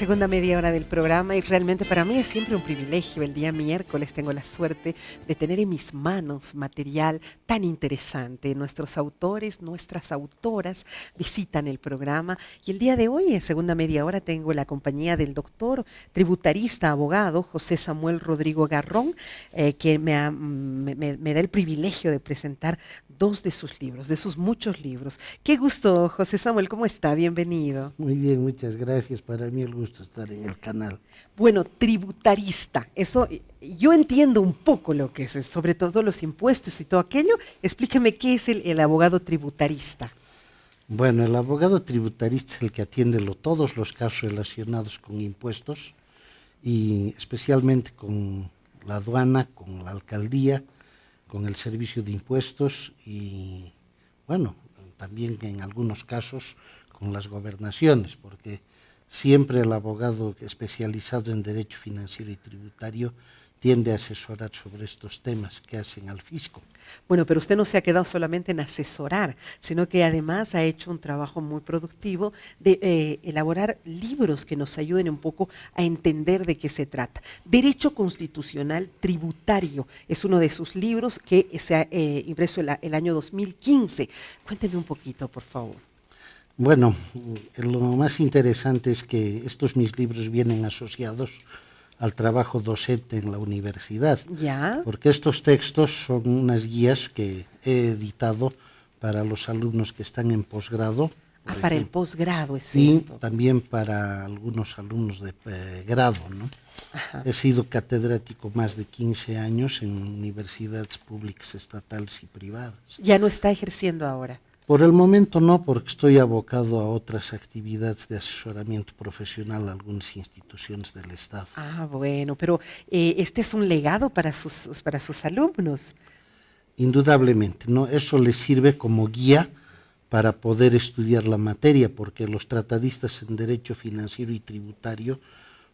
segunda media hora del programa y realmente para mí es siempre un privilegio. El día miércoles tengo la suerte de tener en mis manos material tan interesante. Nuestros autores, nuestras autoras visitan el programa y el día de hoy, en segunda media hora, tengo la compañía del doctor, tributarista, abogado, José Samuel Rodrigo Garrón, que me da el privilegio de presentar dos de sus libros, de sus muchos libros. Qué gusto, José Samuel, ¿cómo está? Bienvenido. Muy bien, muchas gracias. Para mí el gusto estar en el canal. Bueno, tributarista, eso yo entiendo un poco lo que es, sobre todo los impuestos y todo aquello. Explíqueme qué es el abogado tributarista. Bueno, el abogado tributarista es el que atiende todos los casos relacionados con impuestos y especialmente con la aduana, con la alcaldía, con el servicio de impuestos y, bueno, también en algunos casos con las gobernaciones, porque siempre el abogado especializado en derecho financiero y tributario tiende a asesorar sobre estos temas que hacen al fisco. Bueno, pero usted no se ha quedado solamente en asesorar, sino que además ha hecho un trabajo muy productivo de elaborar libros que nos ayuden un poco a entender de qué se trata. Derecho Constitucional Tributario es uno de sus libros que se ha impreso el año 2015. Cuénteme un poquito, por favor. Bueno, lo más interesante es que estos mis libros vienen asociados al trabajo docente en la universidad. ¿Ya? Porque estos textos son unas guías que he editado para los alumnos que están en posgrado. Para el posgrado es y esto. Y también para algunos alumnos de grado, ¿no? Ajá. He sido catedrático más de 15 años en universidades públicas, estatales y privadas. ¿Ya no está ejerciendo ahora? Por el momento no, porque estoy abocado a otras actividades de asesoramiento profesional a algunas instituciones del Estado. Ah, bueno, pero este es un legado para sus alumnos. Indudablemente, ¿no? Eso les sirve como guía para poder estudiar la materia, porque los tratadistas en derecho financiero y tributario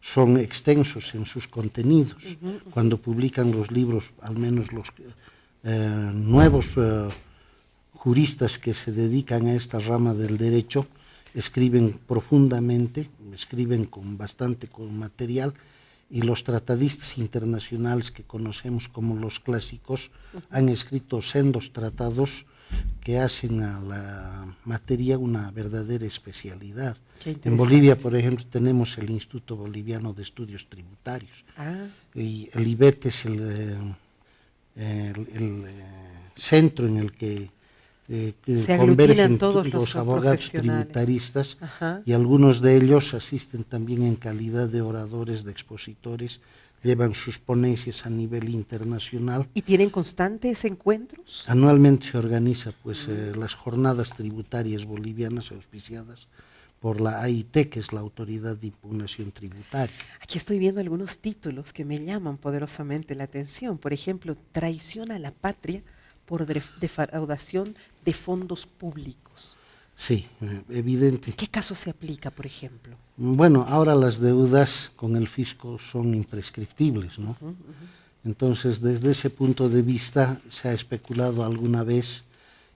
son extensos en sus contenidos. Cuando publican los libros, al menos los nuevos juristas que se dedican a esta rama del derecho, escriben profundamente, escriben con material, y los tratadistas internacionales que conocemos como los clásicos han escrito sendos tratados que hacen a la materia una verdadera especialidad. En Bolivia, por ejemplo, tenemos el Instituto Boliviano de Estudios Tributarios, y el IBET es el centro en el que convergen todos los abogados tributaristas. Ajá. Y algunos de ellos asisten también en calidad de oradores, de expositores, llevan sus ponencias a nivel internacional. ¿Y tienen constantes encuentros? Anualmente se organiza las jornadas tributarias bolivianas auspiciadas por la AIT, que es la Autoridad de Impugnación Tributaria. Aquí estoy viendo algunos títulos que me llaman poderosamente la atención. Por ejemplo, Traición a la Patria por defraudación de fondos públicos. Sí, evidente. ¿Qué caso se aplica, por ejemplo? Bueno, ahora las deudas con el fisco son imprescriptibles, ¿no? Entonces, desde ese punto de vista, se ha especulado alguna vez,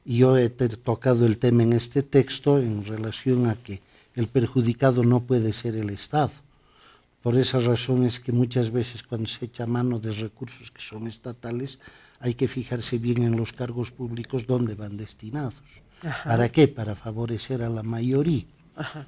y yo he tocado el tema en este texto en relación a que el perjudicado no puede ser el Estado. Por esa razón es que muchas veces cuando se echa mano de recursos que son estatales, hay que fijarse bien en los cargos públicos dónde van destinados. Ajá. ¿Para qué? Para favorecer a la mayoría. Ajá.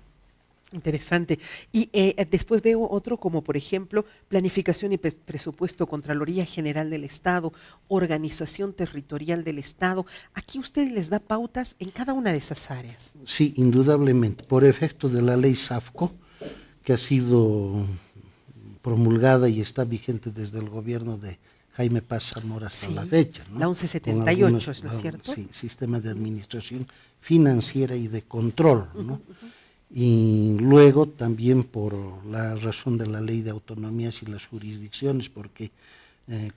Interesante. Y después veo otro como, por ejemplo, Planificación y Presupuesto, Contraloría General del Estado, Organización Territorial del Estado. Aquí usted les da pautas en cada una de esas áreas. Sí, indudablemente. Por efecto de la ley SAFCO, que ha sido promulgada y está vigente desde el gobierno de Jaime Paz Zamora hasta la fecha, ¿no? La 1178, ¿no es cierto? Sí, Sistema de Administración Financiera y de Control, ¿no? Y luego también por la razón de la Ley de Autonomías y las Jurisdicciones, porque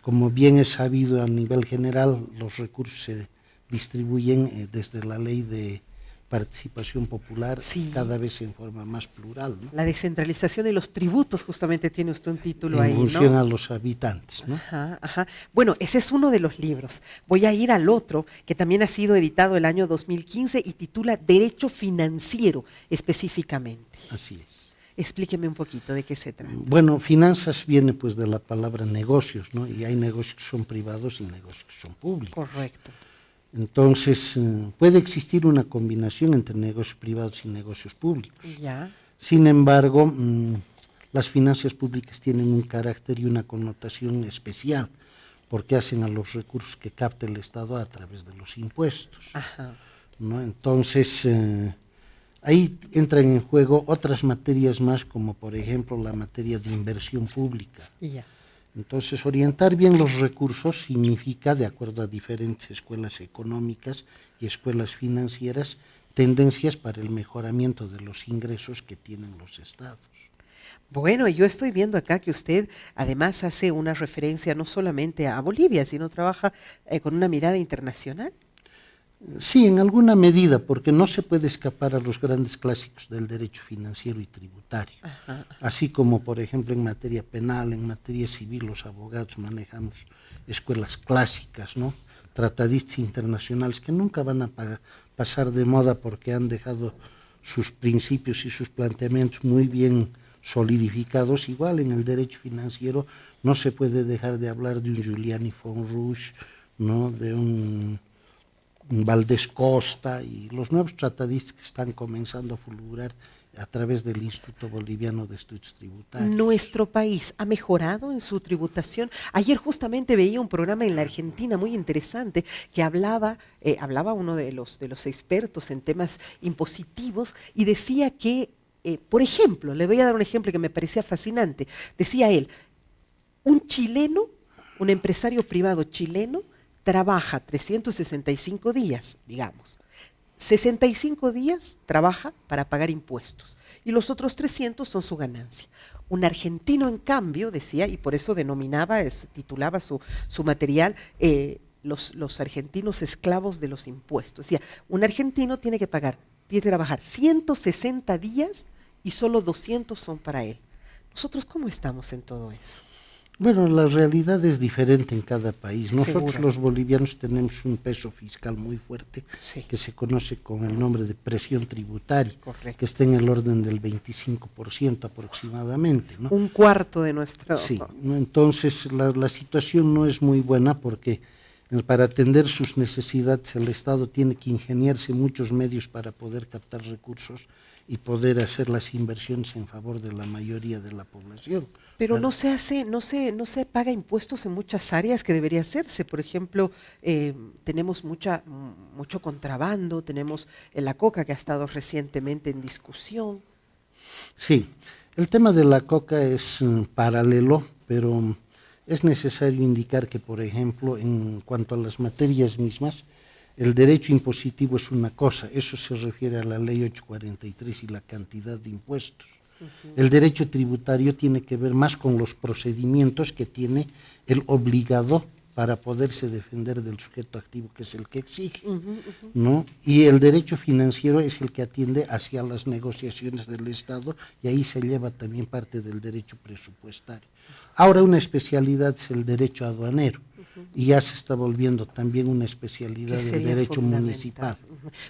como bien es sabido a nivel general, los recursos se distribuyen desde la Ley de Participación Popular, cada vez en forma más plural, ¿no? La descentralización de los tributos, justamente tiene usted un título ahí, ¿no? En función a los habitantes, ¿no? Ajá, ajá. Bueno, ese es uno de los libros. Voy a ir al otro, que también ha sido editado el año 2015 y titula Derecho Financiero, específicamente. Así es. Explíqueme un poquito de qué se trata. Bueno, finanzas viene pues de la palabra negocios, ¿no? Y hay negocios que son privados y negocios que son públicos. Correcto. Entonces, puede existir una combinación entre negocios privados y negocios públicos. Ya. Sin embargo, las finanzas públicas tienen un carácter y una connotación especial, porque hacen a los recursos que capta el Estado a través de los impuestos. Ajá. ¿No? Entonces, ahí entran en juego otras materias más, como por ejemplo la materia de inversión pública. Ya. Entonces, orientar bien los recursos significa, de acuerdo a diferentes escuelas económicas y escuelas financieras, tendencias para el mejoramiento de los ingresos que tienen los estados. Bueno, yo estoy viendo acá que usted además hace una referencia no solamente a Bolivia, sino trabaja con una mirada internacional. Sí, en alguna medida, porque no se puede escapar a los grandes clásicos del derecho financiero y tributario. Ajá. Así como, por ejemplo, en materia penal, en materia civil, los abogados manejamos escuelas clásicas, ¿no? Tratadistas internacionales que nunca van a pasar de moda porque han dejado sus principios y sus planteamientos muy bien solidificados. Igual en el derecho financiero no se puede dejar de hablar de un Giuliani Fonrouge, ¿no? De un Valdés Costa y los nuevos tratadistas que están comenzando a fulgurar a través del Instituto Boliviano de Estudios Tributarios. ¿Nuestro país ha mejorado en su tributación? Ayer justamente veía un programa en la Argentina muy interesante que hablaba uno de los expertos en temas impositivos y decía que, por ejemplo, le voy a dar un ejemplo que me parecía fascinante, decía él, un chileno, un empresario privado chileno, trabaja 365 días, digamos. 65 días trabaja para pagar impuestos y los otros 300 son su ganancia. Un argentino, en cambio, decía, y por eso titulaba su material, los argentinos esclavos de los impuestos. Decía, un argentino tiene que trabajar 160 días y solo 200 son para él. ¿Nosotros cómo estamos en todo eso? Bueno, la realidad es diferente en cada país. Nosotros Seguro. los bolivianos tenemos un peso fiscal muy fuerte, Sí. que se conoce con el nombre de presión tributaria, Correcto. que está en el orden del 25% aproximadamente, ¿no? Un cuarto de nuestro... Sí, ¿no? Entonces la situación no es muy buena porque para atender sus necesidades el Estado tiene que ingeniarse muchos medios para poder captar recursos y poder hacer las inversiones en favor de la mayoría de la población. Pero Claro. no se paga impuestos en muchas áreas que debería hacerse. Por ejemplo, tenemos mucho contrabando, tenemos la coca que ha estado recientemente en discusión. Sí, el tema de la coca es paralelo, pero es necesario indicar que, por ejemplo, en cuanto a las materias mismas, el derecho impositivo es una cosa, eso se refiere a la ley 843 y la cantidad de impuestos. El derecho tributario tiene que ver más con los procedimientos que tiene el obligado para poderse defender del sujeto activo, que es el que exige, ¿no? Y el derecho financiero es el que atiende hacia las negociaciones del Estado y ahí se lleva también parte del derecho presupuestario. Ahora una especialidad es el derecho aduanero y ya se está volviendo también una especialidad del derecho municipal.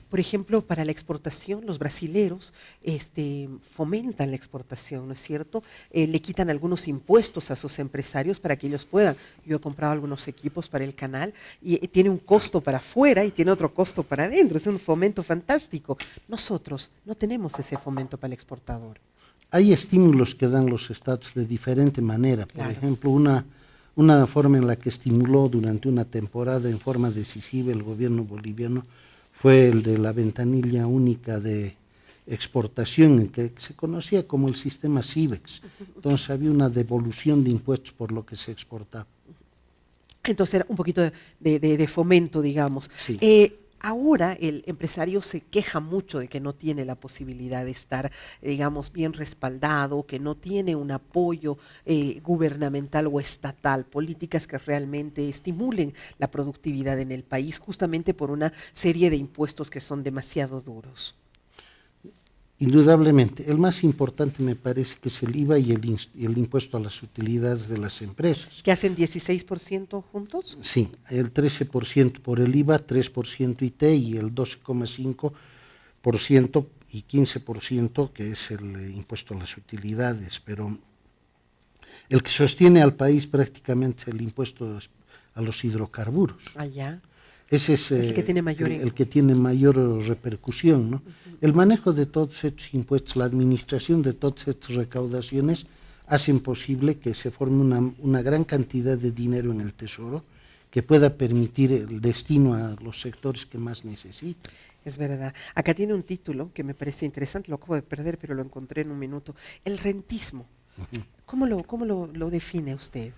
Por ejemplo, para la exportación, los brasileros fomentan la exportación, ¿no es cierto? Le quitan algunos impuestos a sus empresarios para que ellos puedan. Yo he comprado algunos equipos para el canal y tiene un costo para afuera y tiene otro costo para adentro. Es un fomento fantástico. Nosotros no tenemos ese fomento para el exportador. Hay estímulos que dan los estados de diferente manera. Por Claro. ejemplo, una forma en la que estimuló durante una temporada en forma decisiva el gobierno boliviano fue el de la ventanilla única de exportación, en que se conocía como el sistema CIBEX. Entonces había una devolución de impuestos por lo que se exportaba. Entonces era un poquito de fomento, digamos. Sí. Ahora el empresario se queja mucho de que no tiene la posibilidad de estar, digamos, bien respaldado, que no tiene un apoyo gubernamental o estatal, políticas que realmente estimulen la productividad en el país, justamente por una serie de impuestos que son demasiado duros. Indudablemente, el más importante me parece que es el IVA y el impuesto a las utilidades de las empresas. ¿Que hacen 16% juntos? Sí, el 13% por el IVA, 3% IT y el 12,5% y 15% que es el impuesto a las utilidades, pero el que sostiene al país prácticamente es el impuesto a los hidrocarburos. Allá. Ese es el que tiene mayor, el que tiene mayor repercusión, ¿no? El manejo de todos estos impuestos, la administración de todas estas recaudaciones hacen posible que se forme una gran cantidad de dinero en el Tesoro que pueda permitir el destino a los sectores que más necesitan. Es verdad. Acá tiene un título que me parece interesante, lo acabo de perder, pero lo encontré en un minuto. El rentismo. ¿Cómo lo define usted?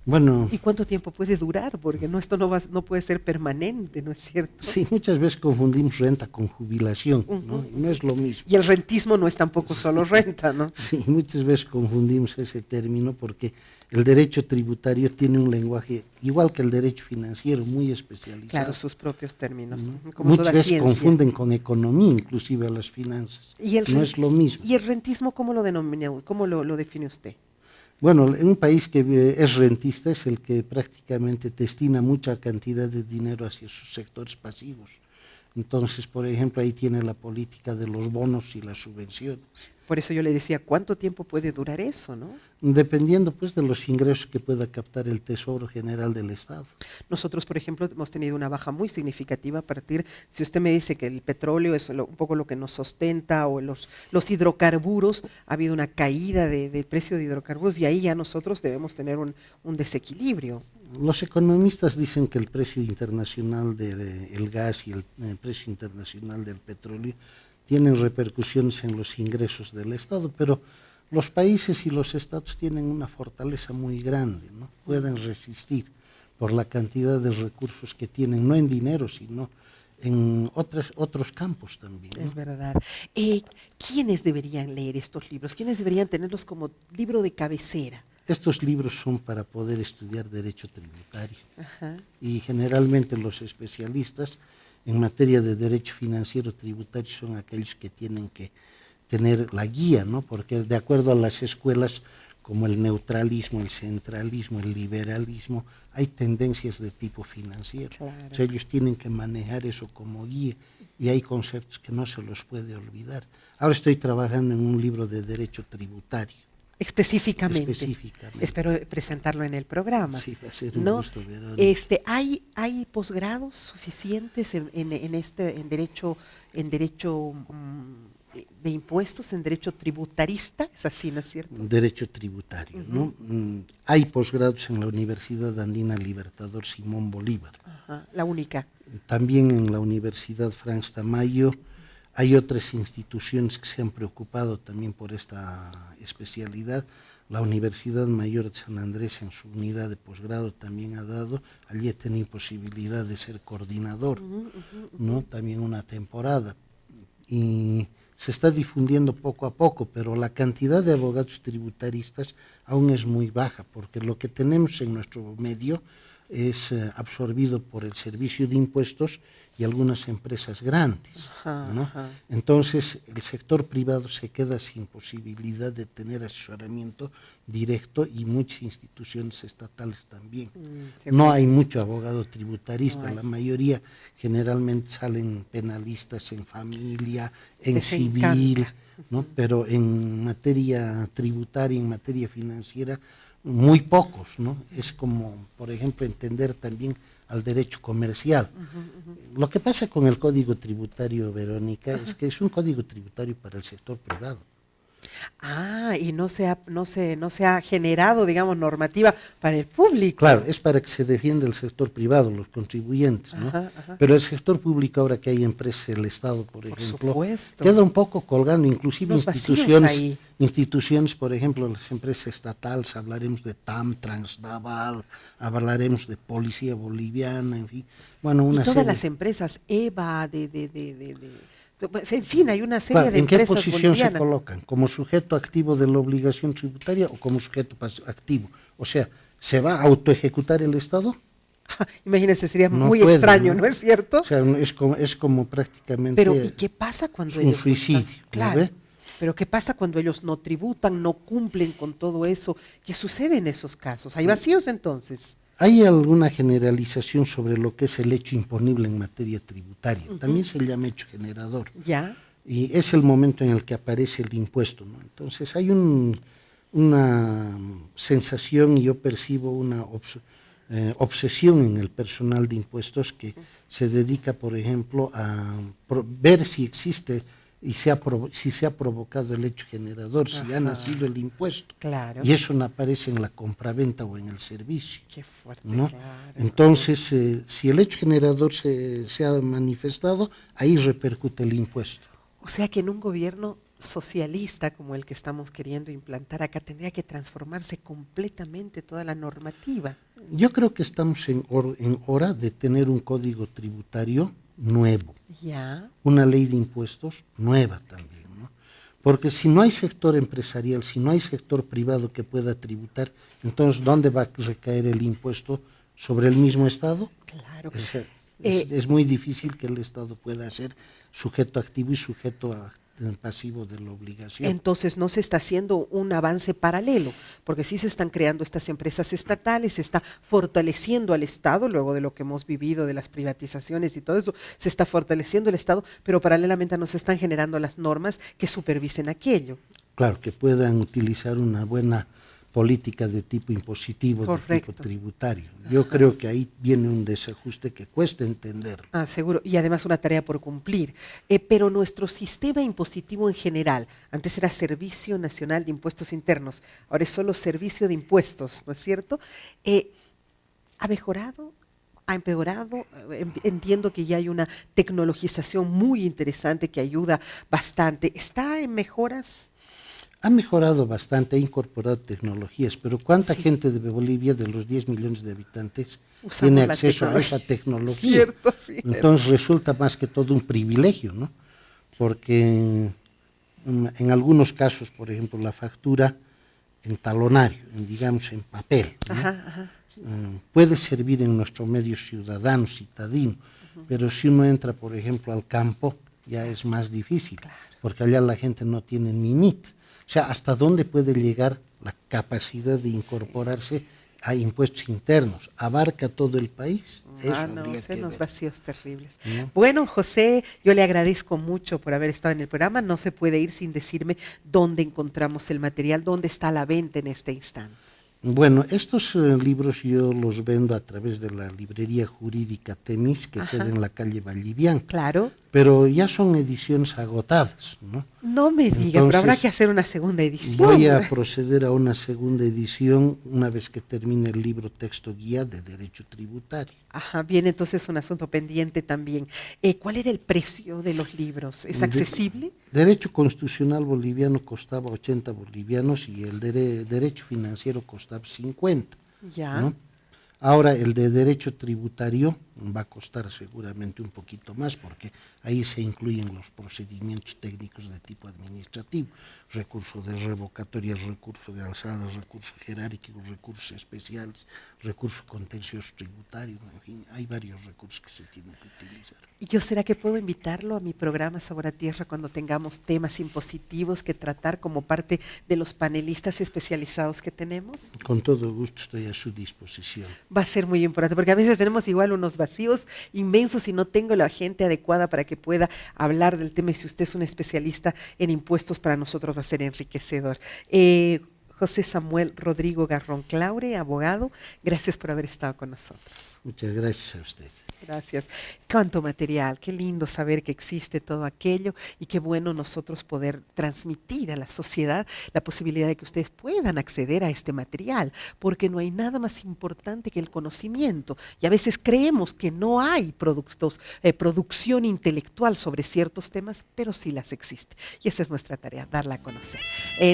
Bueno, ¿Y cuánto tiempo puede durar? Porque no, esto no puede ser permanente, ¿no es cierto? sí, muchas veces confundimos renta con jubilación, ¿no? Y no es lo mismo. Y el rentismo no es tampoco solo renta, ¿no? Sí, muchas veces confundimos ese término porque el derecho tributario tiene un lenguaje, igual que el derecho financiero, muy especializado. Claro, sus propios términos. Como Muchas toda veces ciencia. confunden con economía, inclusive a las finanzas. No es lo mismo. ¿Y el rentismo cómo lo denomina, cómo lo define usted? Bueno, un país que es rentista es el que prácticamente destina mucha cantidad de dinero hacia sus sectores pasivos. Entonces, por ejemplo, ahí tiene la política de los bonos y las subvenciones. Por eso yo le decía, ¿cuánto tiempo puede durar eso, no? Dependiendo, pues, de los ingresos que pueda captar el Tesoro General del Estado. Nosotros, por ejemplo, hemos tenido una baja muy significativa a partir, si usted me dice que el petróleo es un poco lo que nos sustenta, o los hidrocarburos, ha habido una caída del precio de hidrocarburos y ahí ya nosotros debemos tener un desequilibrio. Los economistas dicen que el precio internacional del gas y el precio internacional del petróleo tienen repercusiones en los ingresos del Estado, pero los países y los estados tienen una fortaleza muy grande, ¿no? Pueden resistir por la cantidad de recursos que tienen, no en dinero, sino en otros campos también, ¿no? Es verdad. ¿Quiénes deberían leer estos libros? ¿Quiénes deberían tenerlos como libro de cabecera? Estos libros son para poder estudiar derecho tributario. Ajá. Y generalmente los especialistas en materia de derecho financiero tributario son aquellos que tienen que tener la guía, ¿no? Porque de acuerdo a las escuelas como el neutralismo, el centralismo, el liberalismo, hay tendencias de tipo financiero. Claro. Entonces, ellos tienen que manejar eso como guía y hay conceptos que no se los puede olvidar. Ahora estoy trabajando en un libro de derecho tributario. Específicamente. Específicamente. Espero presentarlo en el programa. Sí, va a ser un ¿no? gusto, Verónica. ¿Hay posgrados suficientes en derecho de impuestos, en derecho tributarista? Es así, ¿no es cierto? Derecho tributario, ¿no? Hay posgrados en la Universidad Andina Libertador Simón Bolívar. Ajá, la única. También en la Universidad Franz Tamayo. Hay otras instituciones que se han preocupado también por esta especialidad. La Universidad Mayor de San Andrés en su unidad de posgrado también ha dado. Allí he tenido posibilidad de ser coordinador, ¿no? También una temporada. Y se está difundiendo poco a poco, pero la cantidad de abogados tributaristas aún es muy baja, porque lo que tenemos en nuestro medio es absorbido por el servicio de impuestos y algunas empresas grandes, ¿no? Ajá. Entonces el sector privado se queda sin posibilidad de tener asesoramiento directo y muchas instituciones estatales también. No hay mucho abogado tributarista, la mayoría generalmente salen penalistas en familia, en civil, ¿no? Pero en materia tributaria, en materia financiera, muy pocos, ¿no? Es como, por ejemplo, entender también al derecho comercial. Lo que pasa con el Código Tributario, Verónica, es que es un código tributario para el sector privado. Y no se ha generado, digamos, normativa para el público. Claro, es para que se defienda el sector privado, los contribuyentes, ¿no? Pero el sector público, ahora que hay empresas, el Estado, por ejemplo, supuesto, queda un poco colgando, inclusive los instituciones, por ejemplo, las empresas estatales, hablaremos de TAM, Transnaval, hablaremos de Policía Boliviana, en fin. Bueno, y todas las empresas, EVA, en fin, hay una serie de empresas. ¿En qué posición se colocan? ¿Como sujeto activo de la obligación tributaria o como sujeto activo? O sea, ¿se va a autoejecutar el Estado? Imagínense, sería muy extraño, ¿no es cierto? O sea, es como prácticamente. Pero, ¿y qué pasa cuando ellos un suicidio? Claro. ¿Ve? Pero ¿qué pasa cuando ellos no tributan, no cumplen con todo eso? ¿Qué sucede en esos casos? ¿Hay vacíos entonces? Hay alguna generalización sobre lo que es el hecho imponible en materia tributaria. También se llama hecho generador. ¿Ya? y es el momento en el que aparece el impuesto, ¿no? Entonces hay una sensación, y yo percibo una obsesión en el personal de impuestos que se dedica, por ejemplo, a ver si existe y si se ha provocado el hecho generador, si ha nacido el impuesto. Claro. Y eso no aparece en la compraventa o en el servicio. Qué fuerte, ¿no? claro. Entonces, si el hecho generador se ha manifestado, ahí repercute el impuesto. O sea que en un gobierno socialista como el que estamos queriendo implantar acá tendría que transformarse completamente toda la normativa. Yo creo que estamos en hora de tener un código tributario nuevo, ya, una ley de impuestos nueva también, ¿no? Porque si no hay sector empresarial, si no hay sector privado que pueda tributar, entonces ¿dónde va a recaer el impuesto? ¿Sobre el mismo Estado? claro. Es muy difícil que el Estado pueda ser sujeto activo y sujeto pasivo de la obligación. Entonces no se está haciendo un avance paralelo, porque sí se están creando estas empresas estatales, se está fortaleciendo al Estado, luego de lo que hemos vivido de las privatizaciones y todo eso, se está fortaleciendo el Estado, pero paralelamente no se están generando las normas que supervisen aquello. Claro, que puedan utilizar una buena política de tipo impositivo, correcto, de tipo tributario. Yo creo que ahí viene un desajuste que cuesta entender. Seguro, y además una tarea por cumplir. Pero nuestro sistema impositivo en general, antes era Servicio Nacional de Impuestos Internos, ahora es solo Servicio de Impuestos, ¿no es cierto? ¿Ha mejorado? ¿Ha empeorado? Entiendo que ya hay una tecnologización muy interesante que ayuda bastante. ¿Está en mejoras? Ha mejorado bastante, ha incorporado tecnologías, pero ¿cuánta Sí. gente de Bolivia, de los 10 millones de habitantes, Usamos tiene la acceso a esa tecnología? Cierto, sí. Entonces resulta más que todo un privilegio, ¿no? Porque en algunos casos, por ejemplo, la factura en talonario, digamos en papel, ¿no? Ajá. Puede servir en nuestro medio ciudadano, citadino, pero si uno entra, por ejemplo, al campo, ya es más difícil, porque allá la gente no tiene ni NIT. O sea, ¿hasta dónde puede llegar la capacidad de incorporarse a impuestos internos? ¿Abarca todo el país? Eso habría que unos ver. vacíos terribles. ¿No? Bueno, José, yo le agradezco mucho por haber estado en el programa. No se puede ir sin decirme dónde encontramos el material, dónde está a la venta en este instante. Bueno, estos libros yo los vendo a través de la librería jurídica Temis, que queda en la calle Vallivian. Claro. Pero ya son ediciones agotadas, ¿no? No me diga, Entonces, pero habrá que hacer una segunda edición. Voy a proceder a una segunda edición una vez que termine el libro texto guía de Derecho Tributario. Ajá, bien, entonces un asunto pendiente también. ¿Cuál era el precio de los libros? ¿Es accesible? Derecho Constitucional Boliviano costaba 80 bolivianos y el Derecho Financiero costaba 50. Ya. ¿No? Ahora el de Derecho Tributario va a costar seguramente un poquito más porque ahí se incluyen los procedimientos técnicos de tipo administrativo, recurso de revocatoria, recurso de alzadas, recursos jerárquicos, recursos especiales, recurso contencioso tributario, en fin, hay varios recursos que se tienen que utilizar. ¿Y yo será que puedo invitarlo a mi programa Sabor a Tierra cuando tengamos temas impositivos que tratar como parte de los panelistas especializados que tenemos? Con todo gusto estoy a su disposición. Va a ser muy importante, porque a veces tenemos igual unos vacíos inmensos y no tengo la gente adecuada para que pueda hablar del tema. Y si usted es un especialista en impuestos, para nosotros va a ser enriquecedor. José Samuel Rodrigo Garrón Claure, abogado, gracias por haber estado con nosotros. Muchas gracias a usted. Gracias. Cuánto material, qué lindo saber que existe todo aquello y qué bueno nosotros poder transmitir a la sociedad la posibilidad de que ustedes puedan acceder a este material, porque no hay nada más importante que el conocimiento. Y a veces creemos que no hay producción intelectual sobre ciertos temas, pero sí las existe. Y esa es nuestra tarea, darla a conocer.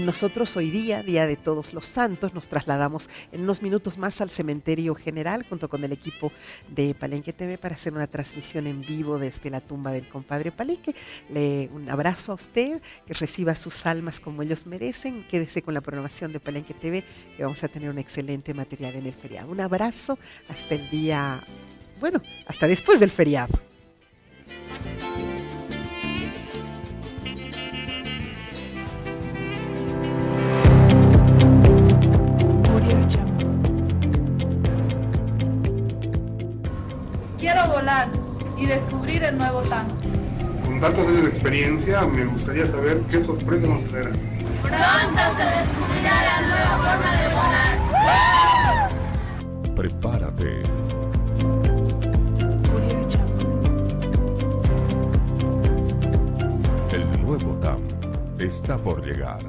Nosotros hoy día, Día de Todos los Santos, nos trasladamos en unos minutos más al Cementerio General junto con el equipo de Palenque TV para hacer una transmisión en vivo desde la tumba del compadre Palenque. Un abrazo a usted, que reciba sus almas como ellos merecen. Quédese con la programación de Palenque TV, que vamos a tener un excelente material en el feriado. Un abrazo hasta el día, hasta después del feriado. Quiero volar y descubrir el nuevo tango. tantos años de experiencia, me gustaría saber qué sorpresa nos traerá. Pronto se descubrirá la nueva forma de volar. Prepárate. El nuevo TAM está por llegar.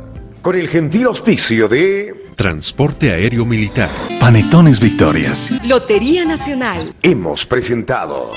Con el gentil auspicio de Transporte Aéreo Militar. Panetones Victorias. Lotería Nacional. hemos presentado